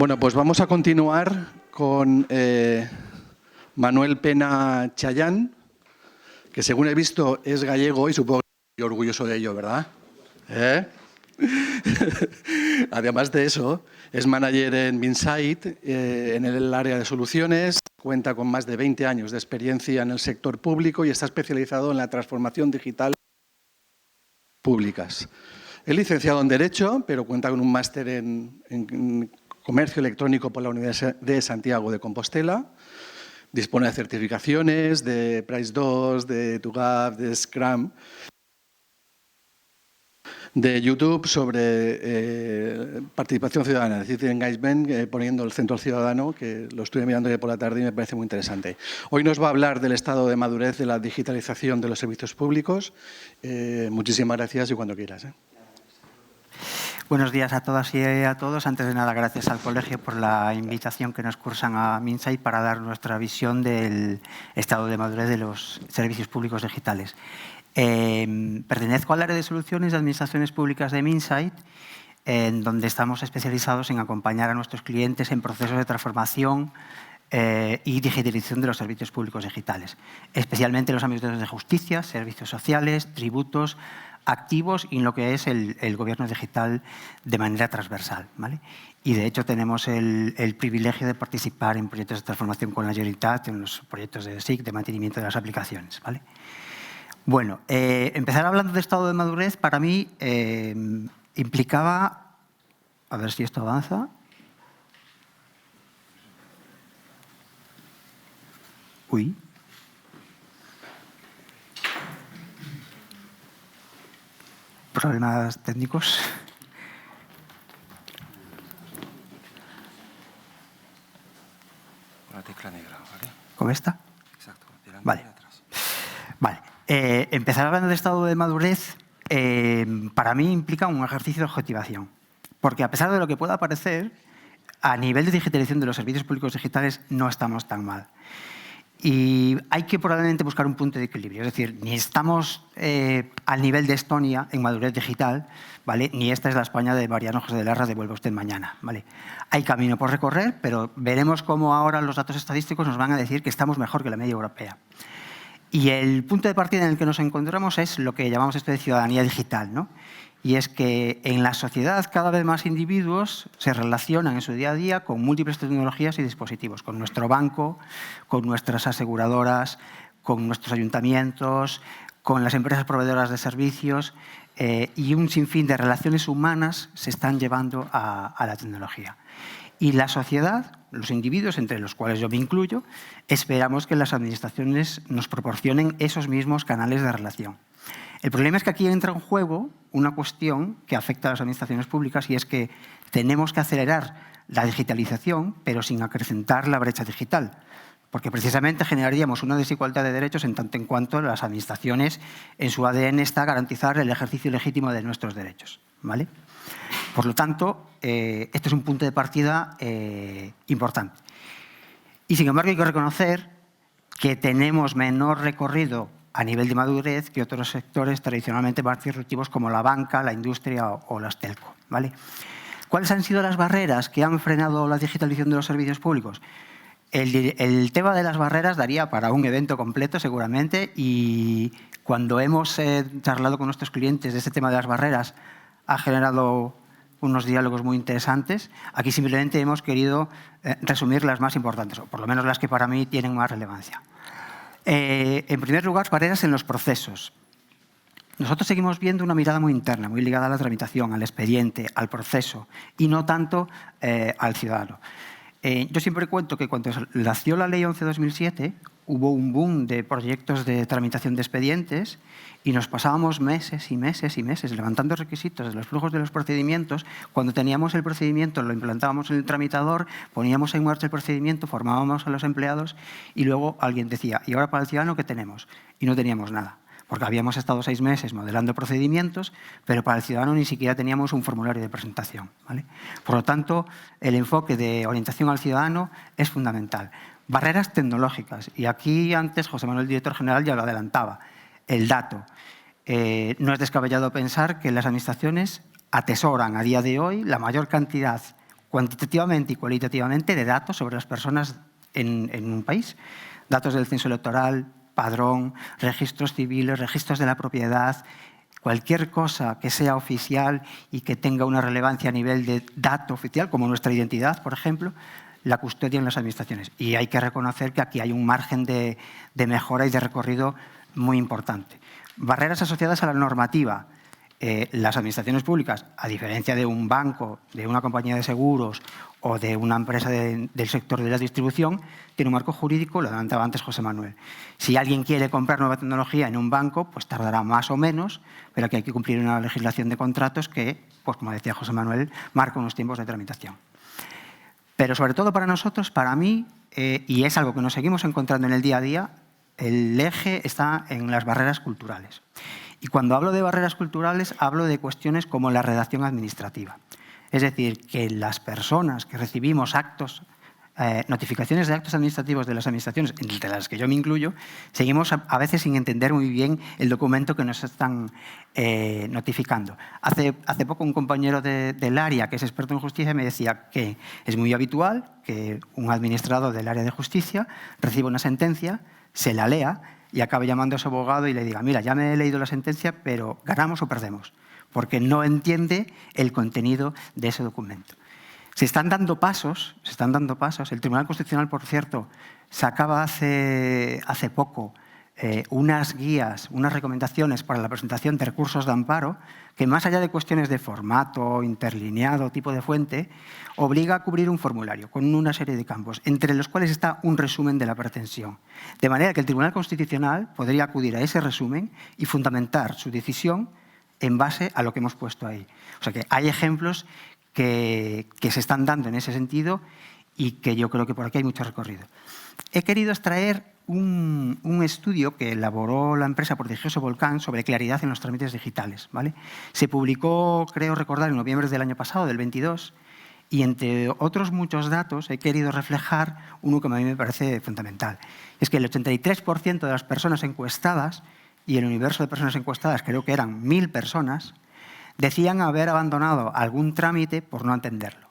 Bueno, pues vamos a continuar con Manuel Pena Chayán, que según he visto es gallego y supongo que estoy orgulloso de ello, ¿verdad? Además de eso, es manager en Minsight, en el área de soluciones, cuenta con más de 20 años de experiencia en el sector público y está especializado en la transformación digital públicas. Es licenciado en Derecho, pero cuenta con un máster en Comercio Electrónico por la Universidad de Santiago de Compostela. Dispone de certificaciones de Price2, de TUGAF, de Scrum, de YouTube sobre participación ciudadana, es decir, engagement, poniendo el centro al ciudadano, que lo estuve mirando ayer por la tarde y me parece muy interesante. Hoy nos va a hablar del estado de madurez de la digitalización de los servicios públicos. Muchísimas gracias y cuando quieras. Buenos días a todas y a todos. Antes de nada, gracias al colegio por la invitación que nos cursan a Minsight para dar nuestra visión del estado de madurez de los servicios públicos digitales. Pertenezco al área de soluciones de administraciones públicas de Minsight, en donde estamos especializados en acompañar a nuestros clientes en procesos de transformación y digitalización de los servicios públicos digitales, especialmente en los ámbitos de justicia, servicios sociales, tributos, activos y en lo que es el gobierno digital de manera transversal, ¿vale? Y de hecho tenemos el privilegio de participar en proyectos de transformación con la Generalitat, en los proyectos de SIC, de mantenimiento de las aplicaciones, ¿vale? Bueno, empezar hablando de estado de madurez para mí implicaba, a ver si esto avanza. Uy. Problemas técnicos. La tecla negra, ¿vale? ¿Con esta? Exacto, delante vale. y atrás. Vale. Empezar hablando de estado de madurez para mí implica un ejercicio de objetivación. Porque a pesar de lo que pueda parecer, a nivel de digitalización de los servicios públicos digitales no estamos tan mal. Y hay que probablemente buscar un punto de equilibrio. Es decir, ni estamos al nivel de Estonia en madurez digital, ¿vale? Ni esta es la España de Mariano José de Larra, devuelva usted mañana, ¿vale? Hay camino por recorrer, pero veremos cómo ahora los datos estadísticos nos van a decir que estamos mejor que la media europea. Y el punto de partida en el que nos encontramos es lo que llamamos esto de ciudadanía digital, ¿no? Y es que en la sociedad cada vez más individuos se relacionan en su día a día con múltiples tecnologías y dispositivos, con nuestro banco, con nuestras aseguradoras, con nuestros ayuntamientos, con las empresas proveedoras de servicios y un sinfín de relaciones humanas se están llevando a la tecnología. Y la sociedad, los individuos, entre los cuales yo me incluyo, esperamos que las administraciones nos proporcionen esos mismos canales de relación. El problema es que aquí entra en juego una cuestión que afecta a las administraciones públicas y es que tenemos que acelerar la digitalización, pero sin acrecentar la brecha digital, porque precisamente generaríamos una desigualdad de derechos en tanto en cuanto las administraciones en su ADN está garantizar el ejercicio legítimo de nuestros derechos, ¿vale? Por lo tanto, este es un punto de partida importante. Y sin embargo hay que reconocer que tenemos menor recorrido a nivel de madurez que otros sectores tradicionalmente más disruptivos como la banca, la industria o las telco, ¿vale? ¿Cuáles han sido las barreras que han frenado la digitalización de los servicios públicos? El tema de las barreras daría para un evento completo seguramente y cuando hemos charlado con nuestros clientes de este tema de las barreras ha generado unos diálogos muy interesantes. Aquí simplemente hemos querido resumir las más importantes, o por lo menos las que para mí tienen más relevancia. En primer lugar, barreras en los procesos. Nosotros seguimos viendo una mirada muy interna, muy ligada a la tramitación, al expediente, al proceso y no tanto al ciudadano. Yo siempre cuento que cuando nació la Ley 11/2007 hubo un boom de proyectos de tramitación de expedientes y nos pasábamos meses y meses y meses levantando requisitos de los flujos de los procedimientos. Cuando teníamos el procedimiento lo implantábamos en el tramitador, poníamos en marcha el procedimiento, formábamos a los empleados y luego alguien decía, ¿y ahora para el ciudadano qué tenemos? Y no teníamos nada, porque habíamos estado 6 meses modelando procedimientos, pero para el ciudadano ni siquiera teníamos un formulario de presentación, ¿vale? Por lo tanto, el enfoque de orientación al ciudadano es fundamental. Barreras tecnológicas, y aquí antes José Manuel, director general, ya lo adelantaba. El dato. No es descabellado pensar que las administraciones atesoran a día de hoy la mayor cantidad cuantitativamente y cualitativamente de datos sobre las personas en un país. Datos del censo electoral, padrón, registros civiles, registros de la propiedad, cualquier cosa que sea oficial y que tenga una relevancia a nivel de dato oficial, como nuestra identidad, por ejemplo, la custodian las administraciones. Y hay que reconocer que aquí hay un margen de mejora y de recorrido muy importante. Barreras asociadas a la normativa. Las administraciones públicas, a diferencia de un banco, de una compañía de seguros o de una empresa del sector de la distribución, tiene un marco jurídico, lo adelantaba antes José Manuel. Si alguien quiere comprar nueva tecnología en un banco, pues tardará más o menos, pero aquí hay que cumplir una legislación de contratos que, pues como decía José Manuel, marca unos tiempos de tramitación. Pero sobre todo para nosotros, para mí, y es algo que nos seguimos encontrando en el día a día, el eje está en las barreras culturales. Y cuando hablo de barreras culturales, hablo de cuestiones como la redacción administrativa. Es decir, que las personas que recibimos notificaciones de actos administrativos de las administraciones, entre las que yo me incluyo, seguimos a veces sin entender muy bien el documento que nos están notificando. Hace poco un compañero del área, que es experto en justicia, me decía que es muy habitual que un administrador del área de justicia reciba una sentencia, se la lea y acabe llamando a su abogado y le diga, mira, ya me he leído la sentencia, pero ganamos o perdemos, porque no entiende el contenido de ese documento. Se están dando pasos. El Tribunal Constitucional, por cierto, sacaba hace poco unas guías, unas recomendaciones para la presentación de recursos de amparo que, más allá de cuestiones de formato, interlineado, tipo de fuente, obliga a cubrir un formulario con una serie de campos, entre los cuales está un resumen de la pretensión. De manera que el Tribunal Constitucional podría acudir a ese resumen y fundamentar su decisión en base a lo que hemos puesto ahí. O sea que hay ejemplos que se están dando en ese sentido y que yo creo que por aquí hay mucho recorrido. He querido extraer un estudio que elaboró la empresa Prodigioso Volcán sobre claridad en los trámites digitales, ¿vale? Se publicó, creo recordar, en noviembre del año pasado, del 22, y entre otros muchos datos he querido reflejar uno que a mí me parece fundamental. Es que el 83% de las personas encuestadas, y el universo de personas encuestadas creo que eran 1000 personas, decían haber abandonado algún trámite por no entenderlo.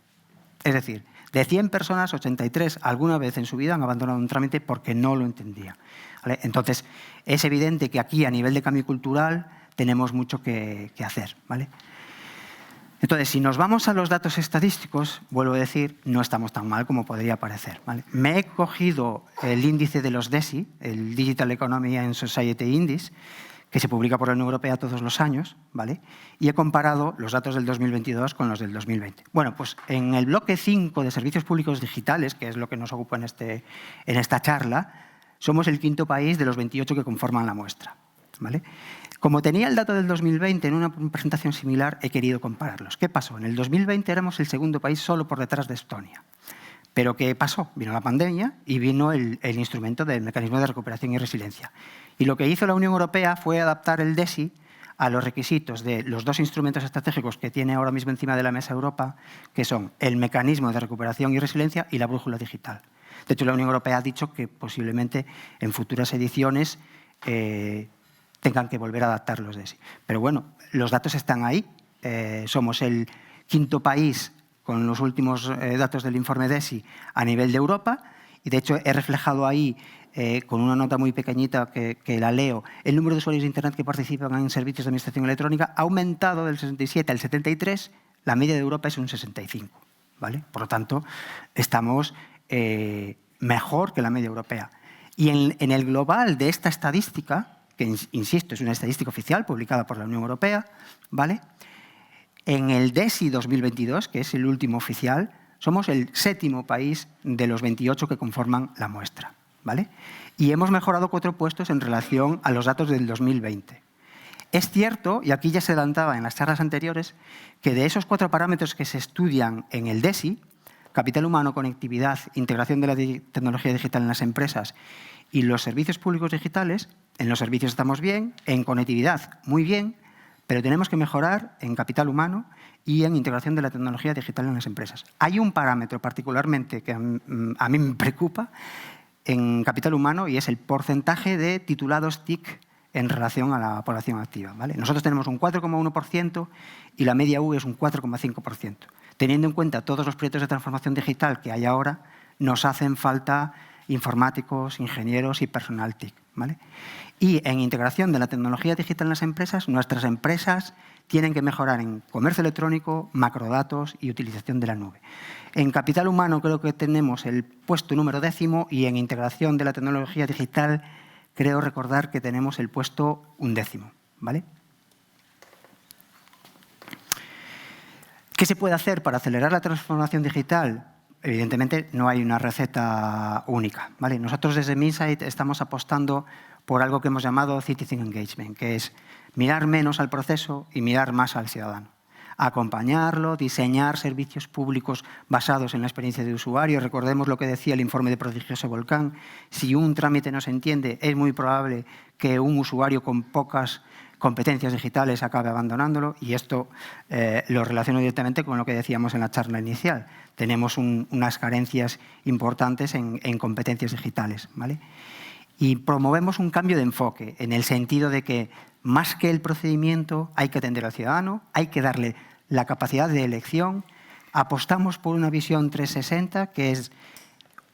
Es decir, de 100 personas, 83 alguna vez en su vida han abandonado un trámite porque no lo entendían, ¿vale? Entonces, es evidente que aquí, a nivel de cambio cultural, tenemos mucho que hacer, ¿vale? Entonces, si nos vamos a los datos estadísticos, vuelvo a decir, no estamos tan mal como podría parecer, ¿vale? Me he cogido el índice de los DESI, el Digital Economy and Society Index, que se publica por la Unión Europea todos los años, ¿vale? Y he comparado los datos del 2022 con los del 2020. Bueno, pues en el bloque 5 de servicios públicos digitales, que es lo que nos ocupa en esta charla, somos el 5º país de los 28 que conforman la muestra, ¿vale? Como tenía el dato del 2020 en una presentación similar, he querido compararlos. ¿Qué pasó? En el 2020 éramos el 2º país solo por detrás de Estonia. ¿Pero qué pasó? Vino la pandemia y vino el instrumento del mecanismo de recuperación y resiliencia. Y lo que hizo la Unión Europea fue adaptar el DESI a los requisitos de los 2 instrumentos estratégicos que tiene ahora mismo encima de la mesa Europa, que son el mecanismo de recuperación y resiliencia y la brújula digital. De hecho, la Unión Europea ha dicho que posiblemente en futuras ediciones tengan que volver a adaptar los DESI. Pero bueno, los datos están ahí. Somos el 5º país con los últimos datos del informe DESI a nivel de Europa, y de hecho he reflejado ahí, con una nota muy pequeñita que la leo, el número de usuarios de Internet que participan en servicios de administración electrónica ha aumentado del 67 al 73, la media de Europa es un 65, ¿vale? Por lo tanto, estamos mejor que la media europea. Y en el global de esta estadística, que insisto, es una estadística oficial publicada por la Unión Europea, ¿vale? En el DESI 2022, que es el último oficial, somos el 7º país de los 28 que conforman la muestra, ¿vale? Y hemos mejorado 4 puestos en relación a los datos del 2020. Es cierto, y aquí ya se adelantaba en las charlas anteriores, que de esos 4 parámetros que se estudian en el DESI, capital humano, conectividad, integración de la tecnología digital en las empresas y los servicios públicos digitales, en los servicios estamos bien, en conectividad muy bien, pero tenemos que mejorar en capital humano y en integración de la tecnología digital en las empresas. Hay un parámetro particularmente que a mí me preocupa en capital humano y es el porcentaje de titulados TIC en relación a la población activa, ¿vale? Nosotros tenemos un 4,1% y la media UE es un 4,5%. teniendo en cuenta todos los proyectos de transformación digital que hay ahora, nos hacen falta informáticos, ingenieros y personal TIC, ¿vale? Y en integración de la tecnología digital en las empresas, nuestras empresas tienen que mejorar en comercio electrónico, macrodatos y utilización de la nube. En capital humano creo que tenemos el puesto número 10 y en integración de la tecnología digital creo recordar que tenemos el puesto 11, ¿vale? ¿Qué se puede hacer para acelerar la transformación digital? Evidentemente no hay una receta única, ¿vale? Nosotros desde Minsight estamos apostando por algo que hemos llamado Citizen Engagement, que es mirar menos al proceso y mirar más al ciudadano. Acompañarlo, diseñar servicios públicos basados en la experiencia de usuario. Recordemos lo que decía el informe de Prodigioso Volcán. Si un trámite no se entiende, es muy probable que un usuario con pocas competencias digitales acabe abandonándolo, y esto lo relaciono directamente con lo que decíamos en la charla inicial. Tenemos unas carencias importantes en competencias digitales, ¿vale? Y promovemos un cambio de enfoque en el sentido de que más que el procedimiento hay que atender al ciudadano, hay que darle la capacidad de elección. Apostamos por una visión 360, que es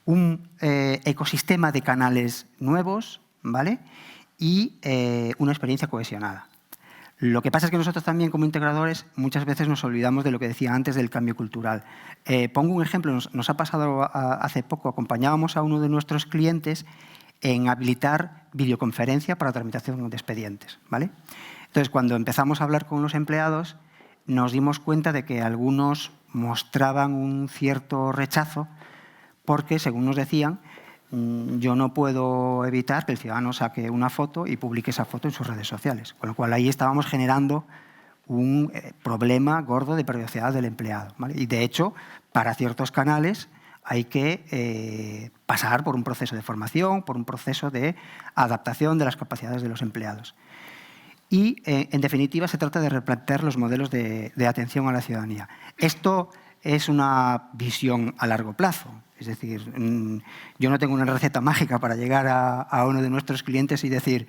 un ecosistema de canales nuevos, ¿vale? Y una experiencia cohesionada. Lo que pasa es que nosotros también, como integradores, muchas veces nos olvidamos de lo que decía antes del cambio cultural. Pongo un ejemplo, nos ha pasado hace poco, acompañábamos a uno de nuestros clientes en habilitar videoconferencia para tramitación de expedientes, ¿vale? Entonces, cuando empezamos a hablar con los empleados, nos dimos cuenta de que algunos mostraban un cierto rechazo porque, según nos decían, yo no puedo evitar que el ciudadano saque una foto y publique esa foto en sus redes sociales. Con lo cual, ahí estábamos generando un problema gordo de privacidad del empleado, ¿vale? Y, de hecho, para ciertos canales hay que pasar por un proceso de formación, por un proceso de adaptación de las capacidades de los empleados. Y, en definitiva, se trata de replantear los modelos de atención a la ciudadanía. Esto es una visión a largo plazo. Es decir, yo no tengo una receta mágica para llegar a uno de nuestros clientes y decir,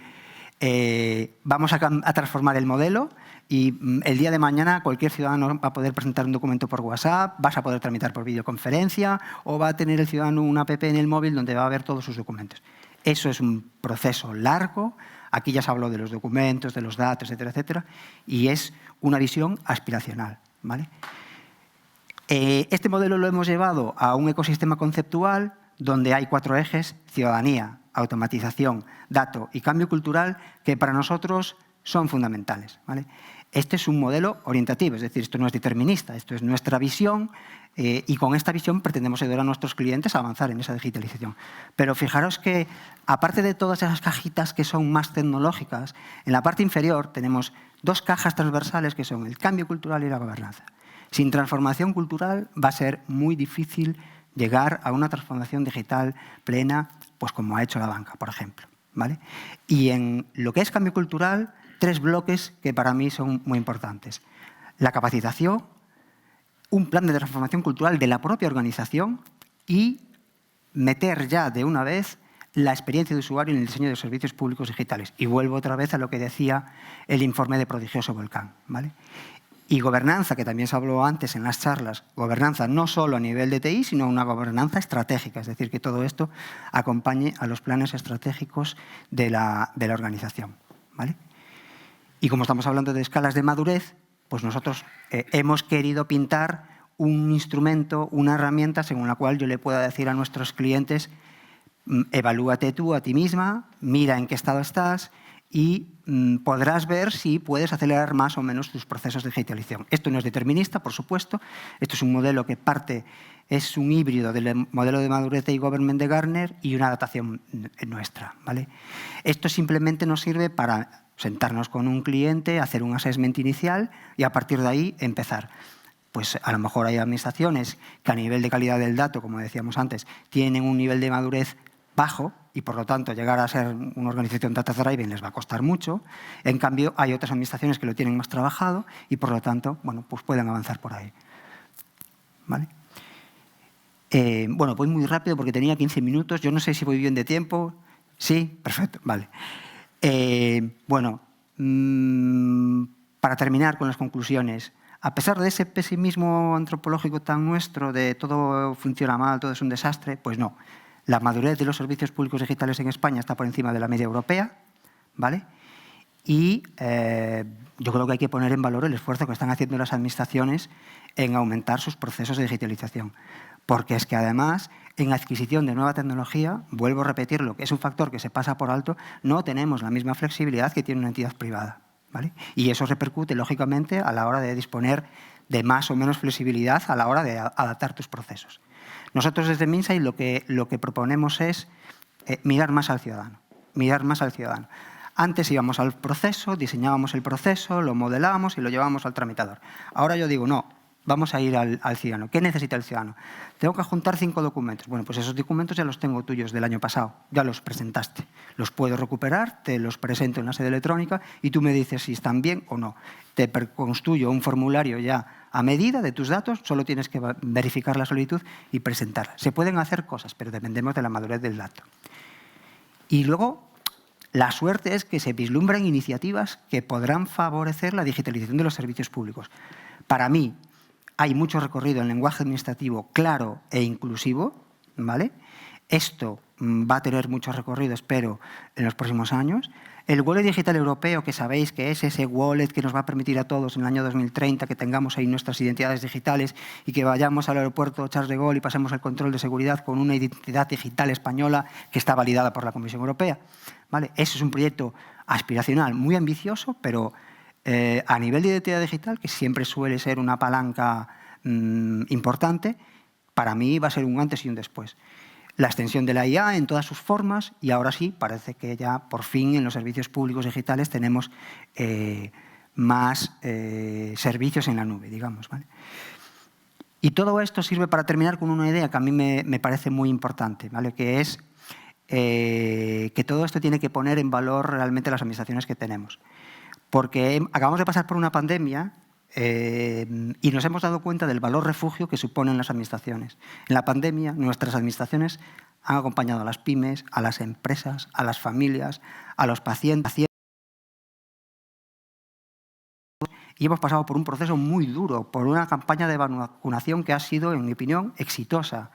vamos a transformar el modelo y el día de mañana cualquier ciudadano va a poder presentar un documento por WhatsApp, vas a poder tramitar por videoconferencia o va a tener el ciudadano una app en el móvil donde va a ver todos sus documentos. Eso es un proceso largo. Aquí ya se habló de los documentos, de los datos, etcétera, etcétera, y es una visión aspiracional, ¿vale? Este modelo lo hemos llevado a un ecosistema conceptual donde hay 4 ejes: ciudadanía, automatización, dato y cambio cultural, que para nosotros son fundamentales, ¿vale? Este es un modelo orientativo, es decir, esto no es determinista, esto es nuestra visión, y con esta visión pretendemos ayudar a nuestros clientes a avanzar en esa digitalización. Pero fijaros que, aparte de todas esas cajitas que son más tecnológicas, en la parte inferior tenemos 2 cajas transversales que son el cambio cultural y la gobernanza. Sin transformación cultural va a ser muy difícil llegar a una transformación digital plena, pues como ha hecho la banca, por ejemplo, ¿vale? Y en lo que es cambio cultural, 3 bloques que para mí son muy importantes. La capacitación, un plan de transformación cultural de la propia organización y meter ya de una vez la experiencia de usuario en el diseño de los servicios públicos digitales. Y vuelvo otra vez a lo que decía el informe de Prodigioso Volcán, ¿vale? Y gobernanza, que también se habló antes en las charlas, gobernanza no solo a nivel de TI, sino una gobernanza estratégica, es decir, que todo esto acompañe a los planes estratégicos de la organización, ¿vale? Y como estamos hablando de escalas de madurez, pues nosotros hemos querido pintar un instrumento, una herramienta según la cual yo le pueda decir a nuestros clientes, evalúate tú a ti misma, mira en qué estado estás y podrás ver si puedes acelerar más o menos tus procesos de digitalización. Esto no es determinista, por supuesto. Esto es un modelo que es un híbrido del modelo de madurez de e-government de Gartner y una adaptación nuestra, ¿vale? Esto simplemente nos sirve para sentarnos con un cliente, hacer un assessment inicial y a partir de ahí empezar. Pues a lo mejor hay administraciones que a nivel de calidad del dato, como decíamos antes, tienen un nivel de madurez bajo y por lo tanto llegar a ser una organización data driven les va a costar mucho. En cambio, hay otras administraciones que lo tienen más trabajado y por lo tanto, bueno, pues pueden avanzar por ahí, ¿vale? Bueno, voy muy rápido porque tenía 15 minutos. Yo no sé si voy bien de tiempo. Sí, perfecto, vale. Bueno, para terminar con las conclusiones, a pesar de ese pesimismo antropológico tan nuestro de todo funciona mal, todo es un desastre, pues no. La madurez de los servicios públicos digitales en España está por encima de la media europea, ¿vale? Y yo creo que hay que poner en valor el esfuerzo que están haciendo las administraciones en aumentar sus procesos de digitalización. Porque es que además, en adquisición de nueva tecnología, vuelvo a repetirlo, que es un factor que se pasa por alto, no tenemos la misma flexibilidad que tiene una entidad privada, ¿vale? Y eso repercute, lógicamente, a la hora de disponer de más o menos flexibilidad a la hora de adaptar tus procesos. Nosotros desde Minsait lo que proponemos es mirar más al ciudadano, mirar más al ciudadano. Antes íbamos al proceso, diseñábamos el proceso, lo modelábamos y lo llevábamos al tramitador. Ahora yo digo, no, vamos a ir al ciudadano. ¿Qué necesita el ciudadano? Tengo que juntar 5 documentos. Bueno, pues esos documentos ya los tengo tuyos del año pasado, ya los presentaste. Los puedo recuperar, te los presento en la sede electrónica y tú me dices si están bien o no. Te construyo un formulario ya a medida de tus datos, solo tienes que verificar la solicitud y presentarla. Se pueden hacer cosas, pero dependemos de la madurez del dato. Y luego, la suerte es que se vislumbran iniciativas que podrán favorecer la digitalización de los servicios públicos. Para mí, hay mucho recorrido en lenguaje administrativo claro e inclusivo, ¿vale? Esto va a tener mucho recorrido, espero, en los próximos años. El wallet digital europeo, que sabéis que es ese wallet que nos va a permitir a todos en el año 2030 que tengamos ahí nuestras identidades digitales y que vayamos al aeropuerto Charles de Gaulle y pasemos el control de seguridad con una identidad digital española que está validada por la Comisión Europea, ¿vale? Eso es un proyecto aspiracional muy ambicioso, pero a nivel de identidad digital, que siempre suele ser una palanca importante, para mí va a ser un antes y un después. La extensión de la IA en todas sus formas y ahora sí, parece que ya por fin en los servicios públicos digitales tenemos más servicios en la nube, digamos, ¿vale? Y todo esto sirve para terminar con una idea que a mí me parece muy importante, ¿vale? Que es que todo esto tiene que poner en valor realmente las administraciones que tenemos. Porque acabamos de pasar por una pandemia y nos hemos dado cuenta del valor refugio que suponen las administraciones. En la pandemia, nuestras administraciones han acompañado a las pymes, a las empresas, a las familias, a los pacientes. Y hemos pasado por un proceso muy duro, por una campaña de vacunación que ha sido, en mi opinión, exitosa.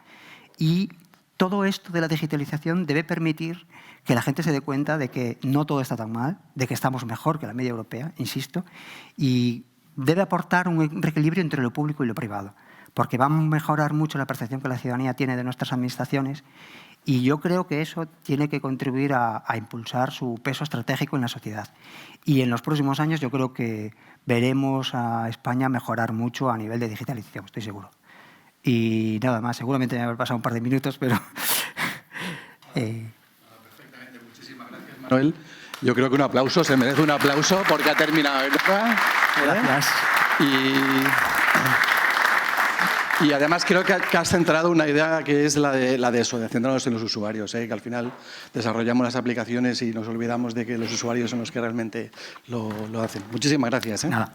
Y todo esto de la digitalización debe permitir que la gente se dé cuenta de que no todo está tan mal, de que estamos mejor que la media europea, insisto, y debe aportar un reequilibrio entre lo público y lo privado, porque va a mejorar mucho la percepción que la ciudadanía tiene de nuestras administraciones y yo creo que eso tiene que contribuir a impulsar su peso estratégico en la sociedad. Y en los próximos años yo creo que veremos a España mejorar mucho a nivel de digitalización, estoy seguro. Y nada más, seguramente me habré pasado un par de minutos, pero... Perfectamente, muchísimas gracias, Manuel. Yo creo que un aplauso, se merece un aplauso porque ha terminado, ¿verdad? Gracias. Y además creo que has centrado una idea que es la de eso, de centrarnos en los usuarios, que al final desarrollamos las aplicaciones y nos olvidamos de que los usuarios son los que realmente lo hacen. Muchísimas gracias. Nada.